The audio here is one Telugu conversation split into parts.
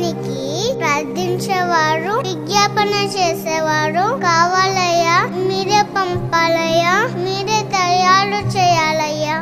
దేశానికి ప్రార్థించేవారు, విజ్ఞాపన చేసేవారు కావాలయ్యా. మీరే పంపాలయ్యా, మీరే తయారు చేయాలయ్యా.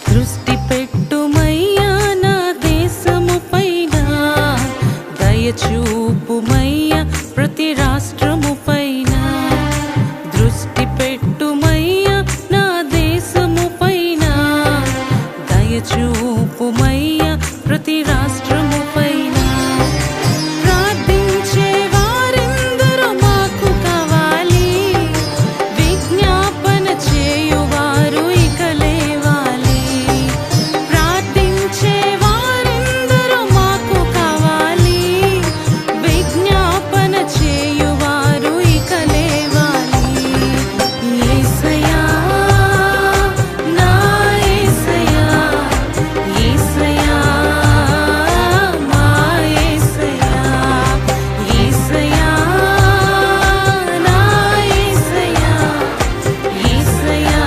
దృష్టి పెట్టుమయ్యా నా దేశము పైన, దయచూపుమయ్యా ప్రతి రాష్ట్రము పైన. దృష్టి పెట్టుమయ్యా నా దేశము పైన, దయచూపుమయ్యా ప్రతి రాష్ట్రము పైన. ప్రార్థించే వారెందరో మాకు కావాలి, విజ్ఞాపన చేయువారు ఇక లేవాలి. ప్రార్థించే వారెందరో మాకు కావాలి, విజ్ఞాపన చేయువారు ఇక లేవాలి. యేసయ్యా నా యేసయ్యా, యేసయ్యా మా యేసయ్యా, యేసయ్యా నా యేసయ్యా, యేసయ్యా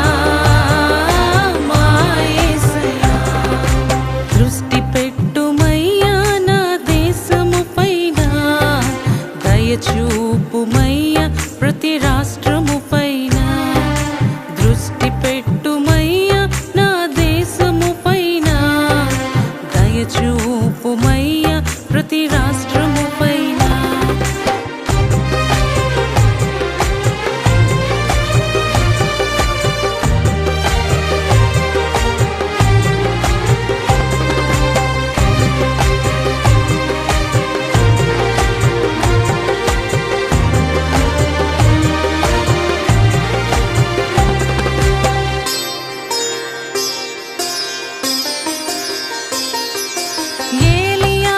మా యేసయ్యా. దృష్టి పెట్టుమయ్యా నా దేశము పైన, దయచూపుమయ్యా ప్రతి రాష్ట్రము పైన. దృష్టి పెట్టుమయ్యా నా దేశము పైన, దయచూపుమయ్యా ప్రతి రాష్ట్రము పైన. ఏలియా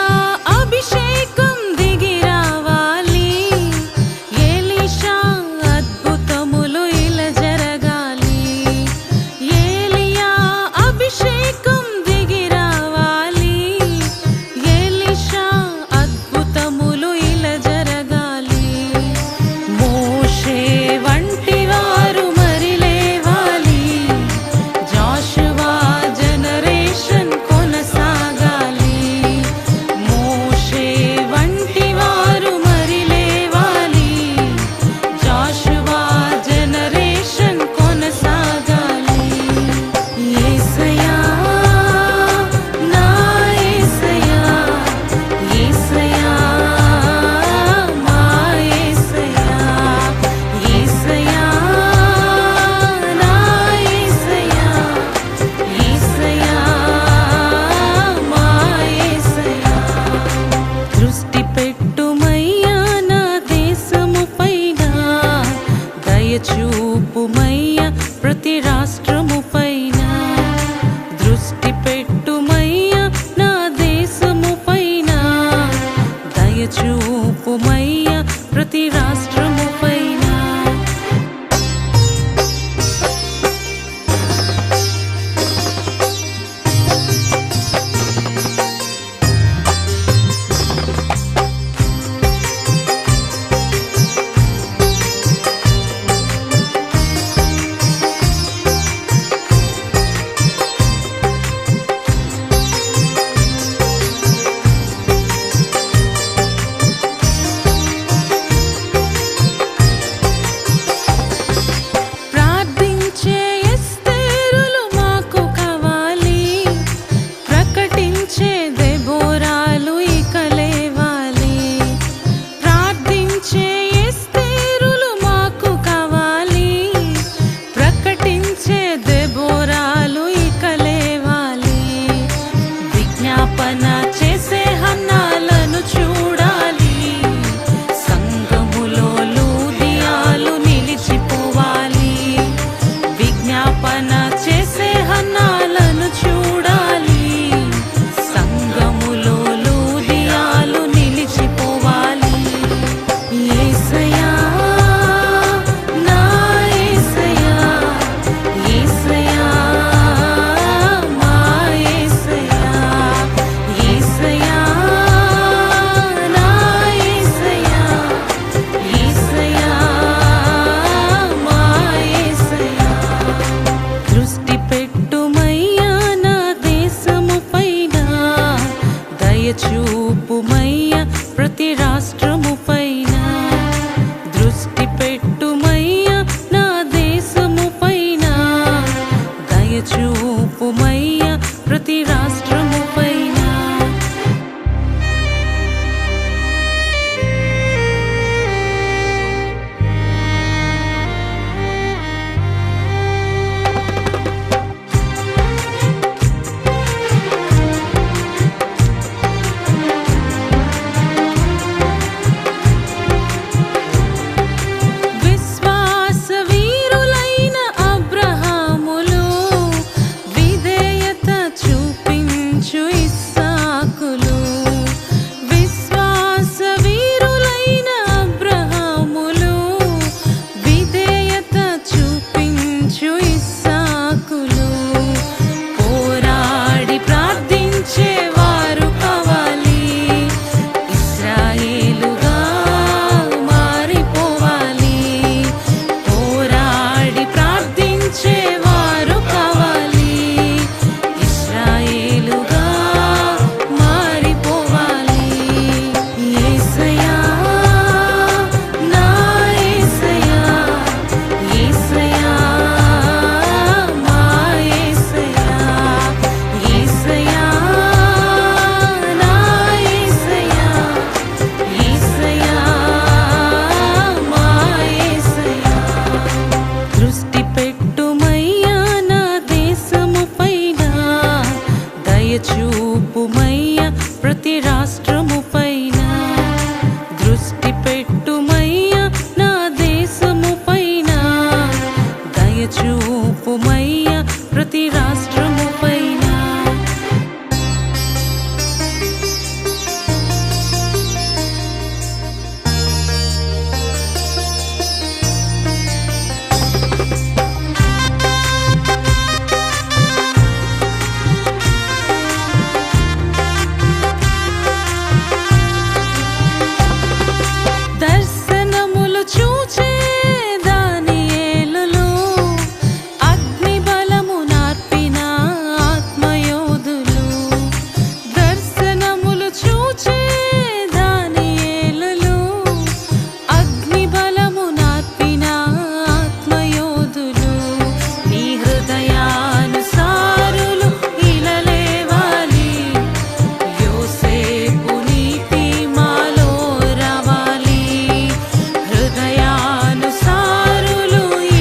అభిషేకం దిగి రావాలి, ఎలీషా అద్భుతములు ఇలా జరగాలి. ఏలియా అభిషేకం దిగి రావాలి, ఎలీషా అద్భుతములు ఇలా జరగాలి. మోషే వంటి వారు మరి లేవాలి, జాషువా జనరేషన్ కొనసాగాలి. మోషే వంటి వారు మరి లేవాలి, జాషువా జనరేషన్ కొనసాగాలి. యేసయ్యా నా యేసయ్యా, యేసయ్యా మా యేసయ్యా, యేసయ్యా నా యేసయ్యా, యేసయ్యా మా యేసయ్యా. దృష్టి పెట్టుమయ్యా నా దేశము పైన, దయచూపుమయ్యా ప్రతి రాష్ట్రము పైన. దృష్టి పెట్టుమయ్యా నా దేశము పైన, దయచూపుమయ్యా ప్రతి రాష్ట్రము పైన. విజ్ఞాపన చేసే హన్నాలను చూడాలి. ఇస్సాకులు పోరాడి ప్రార్థించేవారు కావాలి. ఇశ్రాయేలుగా మారిపోవాలి. పోరాడి ప్రార్థించేవారు కావాలి. ఇశ్రాయేలుగా మారిపోవాలి. యేసయ్యా నా యేసయ్యా, యేసయ్యా మా యేసయ్యా, యేసయ్యా నా యేసయ్యా, యేసయ్యా మా యేసయ్యా. దృష్టి పెట్టుమయ్యా నా దేశము పైన, దయచూపుమయ్యా ప్రతి రాష్ట్రము పైన. దృష్టి పెట్టుమయ్యా నా దేశము పైన, దయచూపుమయ్యా ప్రతి రాష్ట్రము పైన. దర్శనములు చూచే దానియేలులు, అగ్ని బలము నార్పిన ఆత్మయోధులు. దర్శనములు చూచే దానియేలులు, అగ్ని బలము నార్పిన ఆత్మయోధులు. నీ హృదయానుసారులు ఇలా లేవాలి. యోసేపు నీతి మాలో రావాలి. హృదయానుసారులు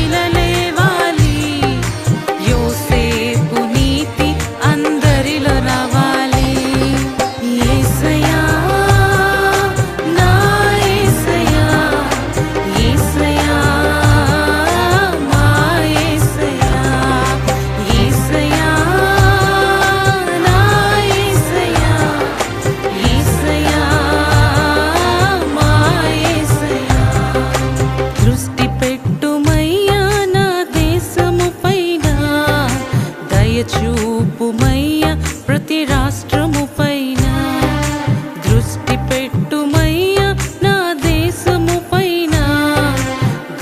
ఇలా లేవాలి. యోసేపు నీతి అందరిలో రావాలి. యేసయ్యా నా యేసయ్యా, యేసయ్యా మా యేసయ్యా, యేసయ్యా నా యేసయ్యా, యేసయ్యా మా యేసయ్యా. దృష్టి పెట్టుమయ్యా నా దేశము పైన, దయచూపుమయ్యా ప్రతి రాష్ట్రము పైన. దృష్టి పెట్టుమయ్యా నా దేశము పైన,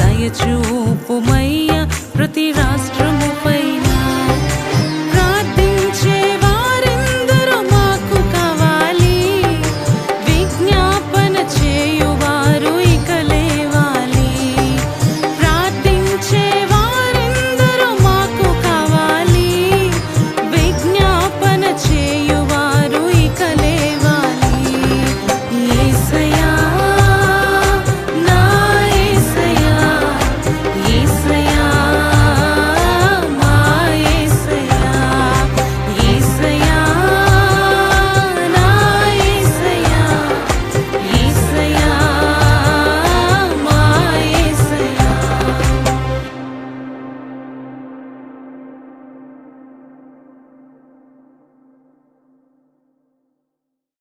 దయచూపుమయ్యా ప్రతి రాష్ట్రము